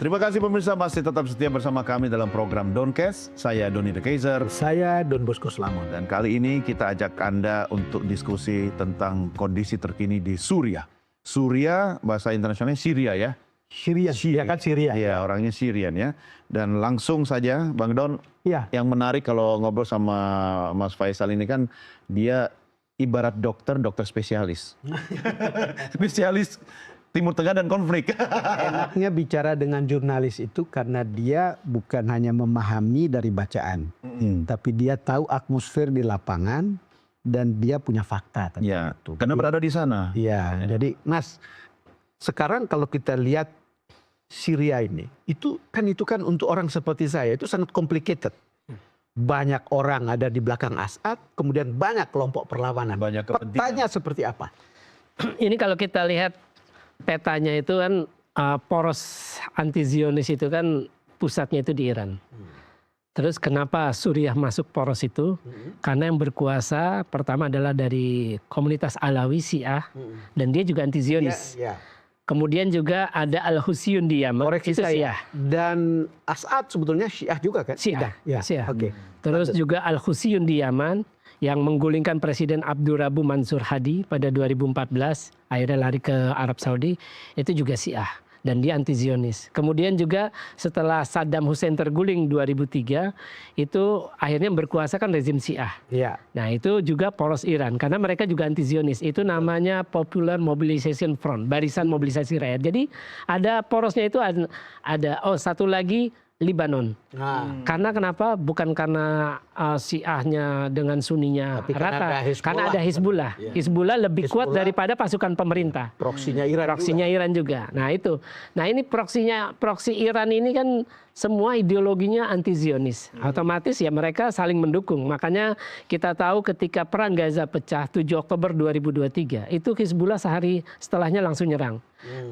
Terima kasih pemirsa masih tetap setia bersama kami dalam program Doncast. Saya Doni The Kaiser. Saya Don Bosco Slamon. Dan kali ini kita ajak Anda untuk diskusi tentang kondisi terkini di Suriah. Suriah bahasa internasionalnya Syria ya. Syria kan Syria. Iya, orangnya Syrian ya. Dan langsung saja Bang Don, Ya. yang menarik kalau ngobrol sama Mas Faisal ini kan dia ibarat dokter spesialis. Spesialis Timur Tengah dan konflik. Enaknya bicara dengan jurnalis itu karena dia bukan hanya memahami dari bacaan, tapi dia tahu atmosfer di lapangan dan dia punya fakta tentang Ya, itu. karena berada di sana. Iya, jadi Mas, sekarang kalau kita lihat Syria ini, itu kan untuk orang seperti saya itu sangat complicated. Banyak orang ada di belakang Assad, kemudian banyak kelompok perlawanan. Banyak kepentingan. Petanya seperti apa? Ini kalau kita lihat petanya itu kan poros anti Zionis itu kan pusatnya itu di Iran. Terus kenapa Suriah masuk poros itu? Karena yang berkuasa pertama adalah dari komunitas Alawi Syiah dan dia juga anti Zionis. Ya. Kemudian juga ada Al-Husiyun di Yaman. Koreksi itu saya. Syiah. Dan Assad sebetulnya Syiah juga kan? Syiah. Ya. Syiah. Oke. Terus juga Al-Husiyun di Yaman yang menggulingkan Presiden Abdurrabbu Mansur Hadi pada 2014, akhirnya lari ke Arab Saudi, itu juga Syiah dan dia anti Zionis. Kemudian juga setelah Saddam Hussein terguling 2003, itu akhirnya berkuasa kan rezim Syiah. Ya. Nah itu juga poros Iran karena mereka juga anti Zionis. Itu namanya Popular Mobilization Front, Barisan Mobilisasi Rakyat. Jadi ada porosnya itu ada satu lagi Lebanon. Nah, Karena kenapa? Bukan karena Syiahnya dengan Sunninya Tapi karena rata. ada Hizbullah. Karena ada Hizbullah. Iya. Hizbullah lebih kuat Hizbullah. daripada pasukan pemerintah. proksinya Iran. Proksinya Iran juga. Nah itu. Nah ini proksi Iran ini kan semua ideologinya anti Zionis. Otomatis ya mereka saling mendukung. Makanya kita tahu ketika perang Gaza pecah 7 Oktober 2023, itu Hizbullah sehari setelahnya langsung nyerang.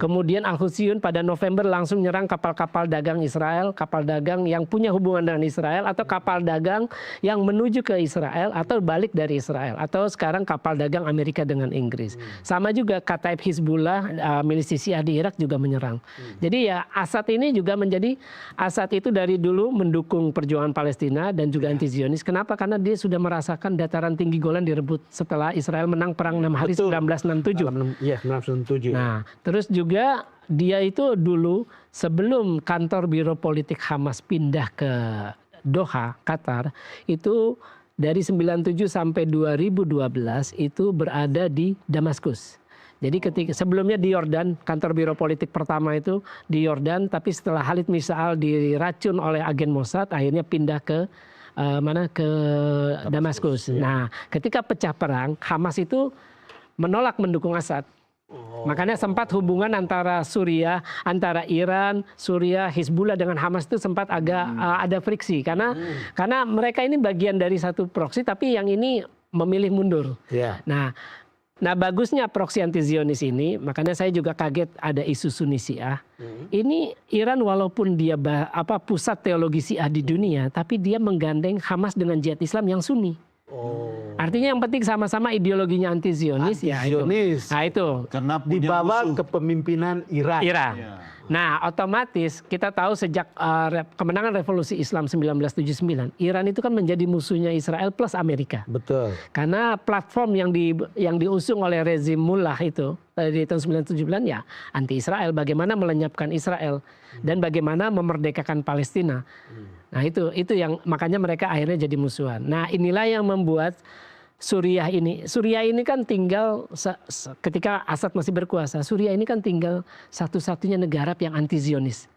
Kemudian Al-Husiyun pada November langsung nyerang kapal-kapal dagang Israel, kapal dagang yang punya hubungan dengan Israel atau kapal dagang yang menuju ke Israel atau balik dari Israel atau sekarang kapal dagang Amerika dengan Inggris. Sama juga Kataib Hizbullah, milisi Syiah di Irak juga menyerang. Jadi ya Assad ini juga menjadi Assad itu dari dulu mendukung perjuangan Palestina dan juga anti Zionis. Kenapa? Karena dia sudah merasakan dataran tinggi Golan direbut setelah Israel menang perang 6 hari Betul. 1967. Iya, 1967. Nah, terus juga dia itu dulu sebelum kantor Biro Politik Hamas pindah ke Doha, Qatar, itu dari 97 sampai 2012 itu berada di Damaskus. Jadi ketika sebelumnya di Yordan, kantor Biro Politik pertama itu di Yordan, tapi setelah Khalid Mis'al diracun oleh agen Mossad, akhirnya pindah ke ke Damaskus. Nah, ketika pecah perang, Hamas itu menolak mendukung Assad. Makanya sempat hubungan antara Suriah, antara Iran, Suriah, Hizbullah dengan Hamas itu sempat agak ada friksi karena mereka ini bagian dari satu proksi tapi yang ini memilih mundur. Ya. Nah bagusnya proksi anti Zionis ini, makanya saya juga kaget ada isu Sunni Syiah. Ini Iran walaupun dia pusat teologi Syiah di dunia, tapi dia menggandeng Hamas dengan Jihad Islam yang Sunni. Artinya yang penting sama-sama ideologinya anti Zionis, ya itu. Nah itu Karena Di punya bawah musuh. kepemimpinan Iran. Iran. Ya. Nah otomatis kita tahu sejak kemenangan revolusi Islam 1979, Iran itu kan menjadi musuhnya Israel plus Amerika. Betul. Karena platform yang diusung oleh rezim Mullah itu dari tahun 1979 ya anti Israel, bagaimana melenyapkan Israel dan bagaimana memerdekakan Palestina. Nah itu yang makanya mereka akhirnya jadi musuhan. Nah inilah yang membuat Suriah ini kan tinggal ketika Assad masih berkuasa, Suriah ini kan tinggal satu-satunya negara yang anti Zionis.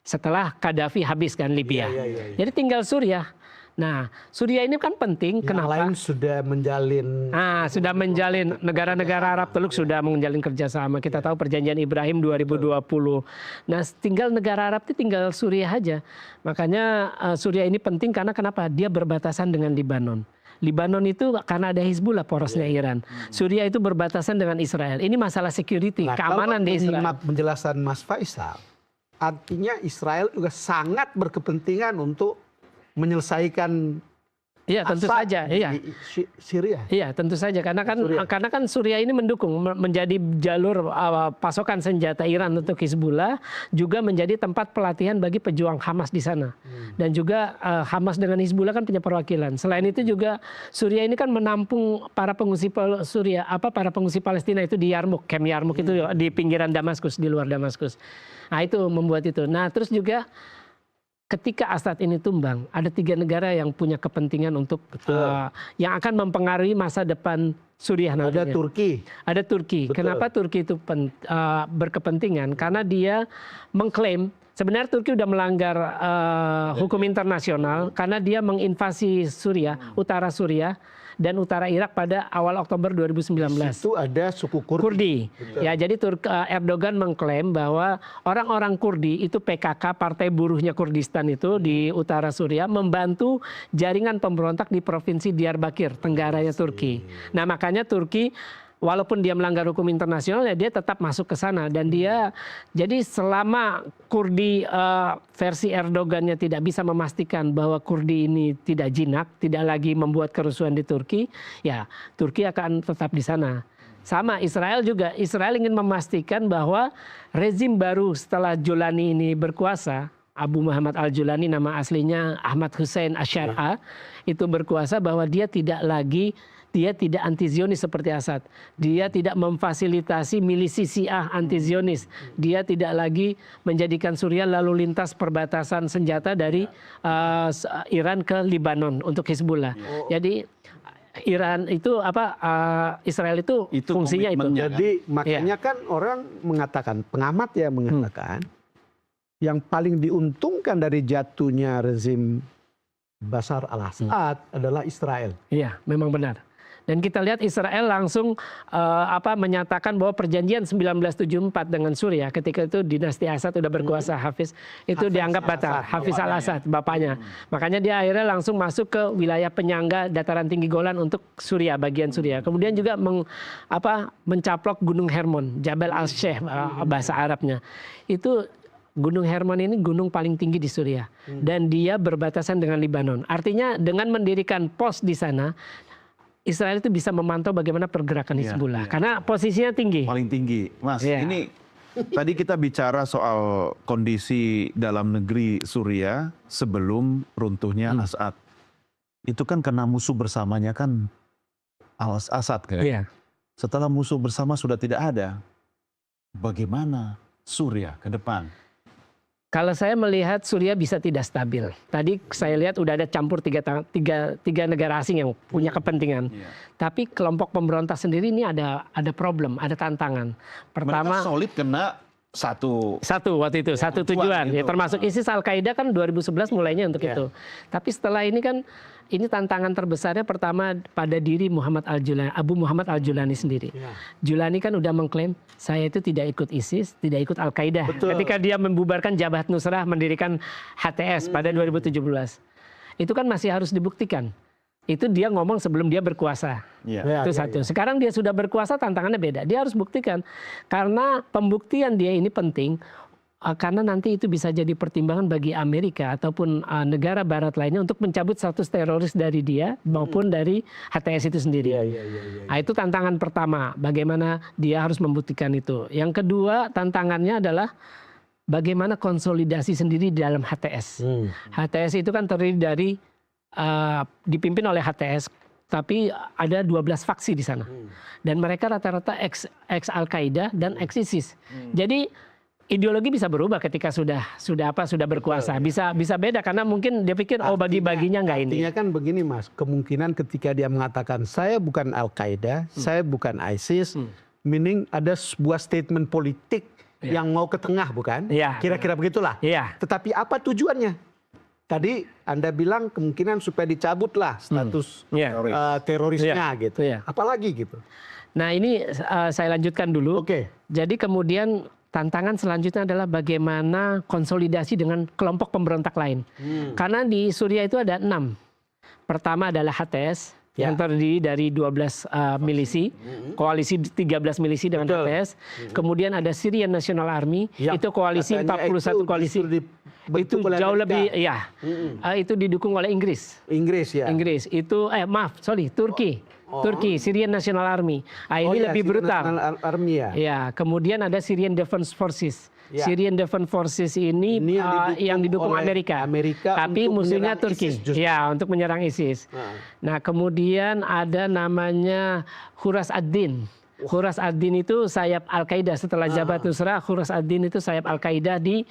Setelah Gaddafi habis kan Libya. Iya. Jadi tinggal Suriah. Nah, Suriah ini kan penting. Yang Kenapa? lain sudah menjalin. Sudah menjalin, negara-negara Arab Teluk sudah menjalin kerjasama. Kita tahu perjanjian Ibrahim 2020. Nah, tinggal negara Arab itu tinggal Suriah aja. Makanya Suriah ini penting karena kenapa? Dia berbatasan dengan Lebanon. Lebanon itu karena ada Hizbullah porosnya Iran. Suriah itu berbatasan dengan Israel. Ini masalah security, keamanan di Israel. Kalau penjelasan Mas Faisal, artinya Israel juga sangat berkepentingan untuk menyelesaikan Iya, tentu Assad saja. Iya. di Syria. Iya, tentu saja karena kan Suriah ini mendukung menjadi jalur pasokan senjata Iran untuk Hizbullah, juga menjadi tempat pelatihan bagi pejuang Hamas di sana. Dan juga Hamas dengan Hizbullah kan punya perwakilan. Selain itu juga Suriah ini kan menampung para pengungsi para pengungsi Palestina itu di Yarmouk, Camp Yarmouk itu di pinggiran Damaskus, di luar Damaskus. Nah, itu membuat itu. Nah, terus juga ketika Assad ini tumbang, ada 3 negara yang punya kepentingan untuk yang akan mempengaruhi masa depan Suriah nantinya. Ada Turki. Ada Turki. Betul. Kenapa Turki itu berkepentingan? Karena dia mengklaim sebenarnya Turki sudah melanggar hukum internasional karena dia menginvasi Suriah, utara Suriah dan utara Irak pada awal Oktober 2019. Itu ada suku Kurdi. Ya, jadi Erdogan mengklaim bahwa orang-orang Kurdi itu PKK, Partai Buruhnya Kurdistan itu di utara Suriah membantu jaringan pemberontak di provinsi Diyarbakir, tenggaranya Turki. Nah, makanya Turki walaupun dia melanggar hukum internasional, ya dia tetap masuk ke sana. Dan dia, jadi selama Kurdi versi Erdogannya tidak bisa memastikan bahwa Kurdi ini tidak jinak, tidak lagi membuat kerusuhan di Turki, ya Turki akan tetap di sana. Sama Israel juga, Israel ingin memastikan bahwa rezim baru setelah Julani ini berkuasa, Abu Muhammad al-Julani, nama aslinya Ahmad Hussein Asyara, itu berkuasa bahwa dia tidak anti Zionis seperti Assad. Dia tidak memfasilitasi milisi Syiah anti Zionis. Dia tidak lagi menjadikan Suriah lalu lintas perbatasan senjata dari Iran ke Lebanon untuk Hizbullah. Jadi Iran itu Israel itu fungsinya itu. komitmennya. Jadi makanya kan orang mengatakan, pengamat ya mengatakan, yang paling diuntungkan dari jatuhnya rezim Bashar al-Assad adalah Israel. Iya, memang benar. Dan kita lihat Israel langsung menyatakan bahwa perjanjian 1974 dengan Suriah, ketika itu dinasti Assad sudah berkuasa, Hafiz itu dianggap batal. Hafiz al-Assad, bapaknya. Makanya dia akhirnya langsung masuk ke wilayah penyangga dataran tinggi Golan untuk Suriah, bagian Suriah. Kemudian juga mencaplok Gunung Hermon, Jabal al-Sheikh bahasa Arabnya. Itu Gunung Hermon ini gunung paling tinggi di Suriah. Dan dia berbatasan dengan Lebanon. Artinya dengan mendirikan pos di sana, Israel itu bisa memantau bagaimana pergerakan Hizbullah. Karena posisinya tinggi. Paling tinggi. Mas, Iya. ini tadi kita bicara soal kondisi dalam negeri Suriah sebelum runtuhnya Assad. Itu kan karena musuh bersamanya kan Assad kan? Iya. Setelah musuh bersama sudah tidak ada, bagaimana Suriah ke depan? Kalau saya melihat Suriah bisa tidak stabil. Tadi saya lihat udah ada campur tiga negara asing yang punya kepentingan. Iya. Tapi kelompok pemberontak sendiri ini ada problem, ada tantangan. Pertama, Mereka solid kena satu waktu itu, satu tujuan. gitu. Ya, termasuk ISIS, Al-Qaeda kan 2011 mulainya untuk itu. Tapi setelah ini kan, ini tantangan terbesarnya pertama pada diri Abu Muhammad al-Julani sendiri. Julani kan udah mengklaim, saya itu tidak ikut ISIS, tidak ikut Al-Qaeda. Ketika dia membubarkan Jabhat Nusrah, mendirikan HTS pada 2017. Itu kan masih harus dibuktikan. Itu dia ngomong sebelum dia berkuasa. Itu satu. Sekarang dia sudah berkuasa, tantangannya beda. Dia harus buktikan. Karena pembuktian dia ini penting. Karena nanti itu bisa jadi pertimbangan bagi Amerika ataupun negara barat lainnya untuk mencabut status teroris dari dia maupun dari HTS itu sendiri. Nah, itu tantangan pertama. Bagaimana dia harus membuktikan itu. Yang kedua tantangannya adalah bagaimana konsolidasi sendiri di dalam HTS. HTS itu kan terdiri dari dipimpin oleh HTS, tapi ada 12 faksi di sana. Dan mereka rata-rata ex Al-Qaeda dan ex ISIS. Jadi ideologi bisa berubah ketika sudah berkuasa. Bisa beda karena mungkin dia pikir bagi-baginya nggak ini. Artinya kan begini Mas, kemungkinan ketika dia mengatakan saya bukan Al-Qaeda, saya bukan ISIS, meaning ada sebuah statement politik yang mau ke tengah, bukan? Iya. Kira-kira begitulah. Iya. Tetapi apa tujuannya? Tadi Anda bilang kemungkinan supaya dicabutlah status terorisnya gitu. Iya. Apalagi gitu. Nah, ini saya lanjutkan dulu. Oke. Jadi kemudian tantangan selanjutnya adalah bagaimana konsolidasi dengan kelompok pemberontak lain. Karena di Suriah itu ada 6. Pertama adalah HTS, yang terdiri dari 12 milisi, koalisi 13 milisi dengan HTS. Kemudian ada Syrian National Army, itu koalisi 41 koalisi. Itu jauh lebih, ya, itu didukung oleh Inggris. Inggris itu, Turki. Turki, Syrian National Army. Ini lebih brutal. Ya, kemudian ada Syrian Defense Forces. Syrian Defense Forces ini yang didukung Amerika. Tapi musuhnya Turki. Ya, untuk menyerang ISIS. Nah, kemudian ada namanya Huras ad-Din. Huras ad-Din itu sayap Al-Qaeda setelah Jabhat Nusrah. Huras ad-Din itu sayap Al-Qaeda di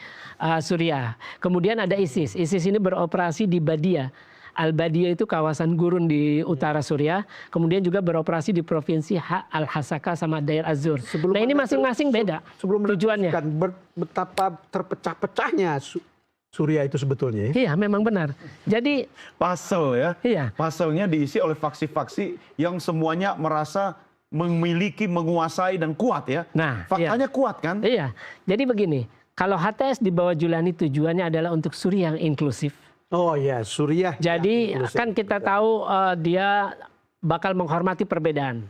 Suriah. Kemudian ada ISIS. ISIS ini beroperasi di Badia. Al-Badia itu kawasan gurun di utara Suriah. Kemudian juga beroperasi di provinsi Al-Hasaka sama Dair Az-Zur. Nah, ini masing-masing beda tujuannya. Betapa terpecah-pecahnya Suriah itu sebetulnya. Iya, memang benar. Jadi Puzzle ya. Iya. Puzzle-nya diisi oleh faksi-faksi yang semuanya merasa memiliki, menguasai dan kuat ya. Nah, faktanya kuat kan? Iya. Jadi begini, kalau HTS di bawah Julani tujuannya adalah untuk Suriah yang inklusif. Oh ya, Suriah. Jadi kan kita tahu dia bakal menghormati perbedaan.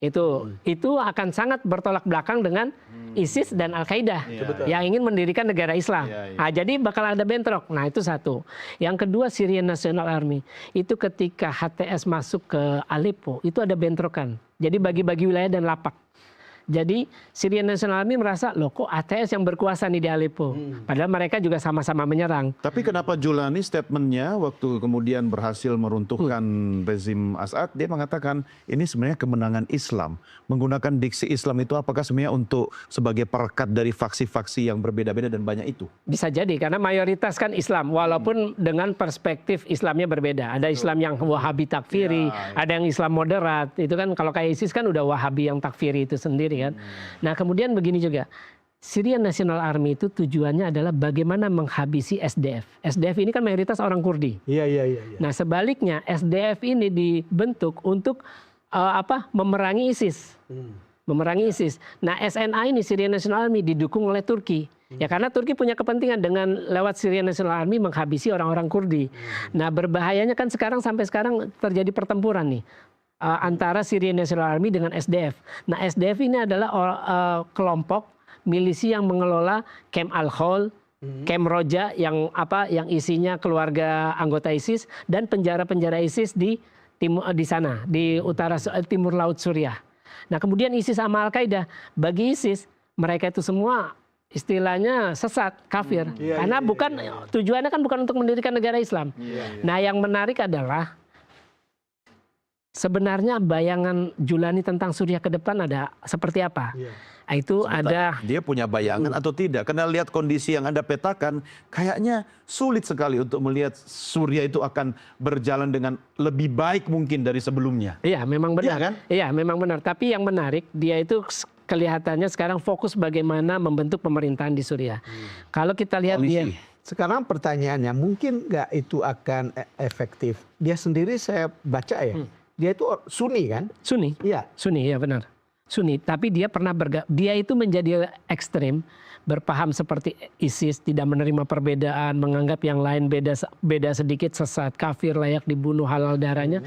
Itu akan sangat bertolak belakang dengan ISIS dan Al-Qaeda yang ingin mendirikan negara Islam. Nah, jadi bakal ada bentrok. Nah, itu satu. Yang kedua, Syrian National Army. Itu ketika HTS masuk ke Aleppo, itu ada bentrokan. Jadi bagi-bagi wilayah dan lapak. Jadi Syrian National Army merasa, loh kok ATS yang berkuasa nih di Aleppo. Padahal mereka juga sama-sama menyerang. Tapi kenapa Julani statementnya waktu kemudian berhasil meruntuhkan rezim Assad, dia mengatakan ini sebenarnya kemenangan Islam. Menggunakan diksi Islam itu apakah sebenarnya untuk sebagai perekat dari faksi-faksi yang berbeda-beda dan banyak itu? Bisa jadi, karena mayoritas kan Islam. Walaupun dengan perspektif Islamnya berbeda. Ada Islam yang Wahabi takfiri, ada yang Islam moderat. Itu kan kalau kayak ISIS kan udah Wahabi yang takfiri itu sendiri. Kan? Nah, kemudian begini juga, Syrian National Army itu tujuannya adalah bagaimana menghabisi SDF. SDF ini kan mayoritas orang Kurdi. Iya. Nah, sebaliknya SDF ini dibentuk untuk memerangi ISIS. Memerangi ISIS. Nah, SNA ini, Syrian National Army, didukung oleh Turki. Ya, karena Turki punya kepentingan dengan lewat Syrian National Army menghabisi orang-orang Kurdi. Nah, berbahayanya kan sampai sekarang terjadi pertempuran nih. Antara Syrian National Army dengan SDF. Nah, SDF ini adalah kelompok milisi yang mengelola Camp Al-Hol, Camp Roja yang isinya keluarga anggota ISIS dan penjara-penjara ISIS di sana di utara timur laut Suriah. Nah, kemudian ISIS sama Al-Qaeda, bagi ISIS mereka itu semua istilahnya sesat, kafir. Karena tujuannya kan bukan untuk mendirikan negara Islam. Nah, yang menarik adalah sebenarnya bayangan Julani tentang Suriah ke depan ada seperti apa? Itu ada. Dia punya bayangan atau tidak? Karena lihat kondisi yang Anda petakan, kayaknya sulit sekali untuk melihat Suriah itu akan berjalan dengan lebih baik mungkin dari sebelumnya. Iya, memang benar. Iya kan? Iya, memang benar. Tapi yang menarik, dia itu kelihatannya sekarang fokus bagaimana membentuk pemerintahan di Suriah. Kalau kita lihat dia. Sekarang pertanyaannya, mungkin nggak itu akan efektif? Dia sendiri saya baca ya. Dia itu Sunni kan? Sunni. Iya. Sunni, ya benar. Sunni. Tapi dia dia itu menjadi ekstrem, berpaham seperti ISIS, tidak menerima perbedaan, menganggap yang lain beda sedikit, sesat, kafir, layak dibunuh, halal darahnya.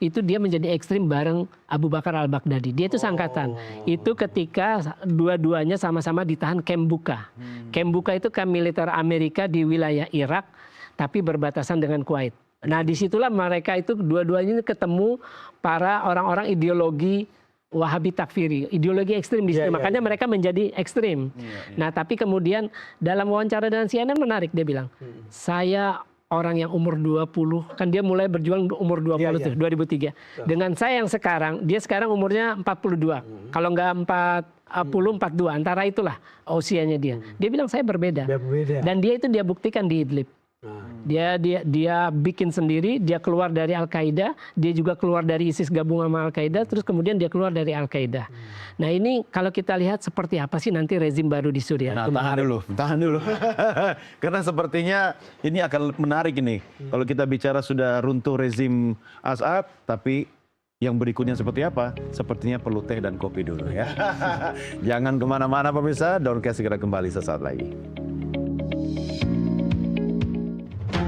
Itu dia menjadi ekstrem bareng Abu Bakar al-Baghdadi. Dia itu sangkatan. Itu ketika dua-duanya sama-sama ditahan Camp Buka. Camp Buka itu kamp militer Amerika di wilayah Irak, tapi berbatasan dengan Kuwait. Nah, disitulah mereka itu dua-duanya ketemu para orang-orang ideologi Wahabi takfiri, ideologi ekstrim di situ. Makanya mereka menjadi ekstrim. Nah, tapi kemudian dalam wawancara dengan CNN menarik, dia bilang, saya orang yang umur 20, kan dia mulai berjuang umur 20 tuh, 2003. Dengan saya yang sekarang, dia sekarang umurnya 42. Kalau nggak 42, antara itulah usianya dia. Dia bilang saya berbeda. Dan dia buktikan di Idlib. Dia bikin sendiri, dia keluar dari Al-Qaeda, dia juga keluar dari ISIS gabung sama Al-Qaeda, terus kemudian dia keluar dari Al-Qaeda. Nah, ini kalau kita lihat seperti apa sih nanti rezim baru di Suriah. Nah, tahan dulu. Karena sepertinya ini akan menarik ini. Kalau kita bicara sudah runtuh rezim Assad, tapi yang berikutnya seperti apa? Sepertinya perlu teh dan kopi dulu ya. Jangan kemana-mana pemirsa, Downcast segera kembali sesaat lagi.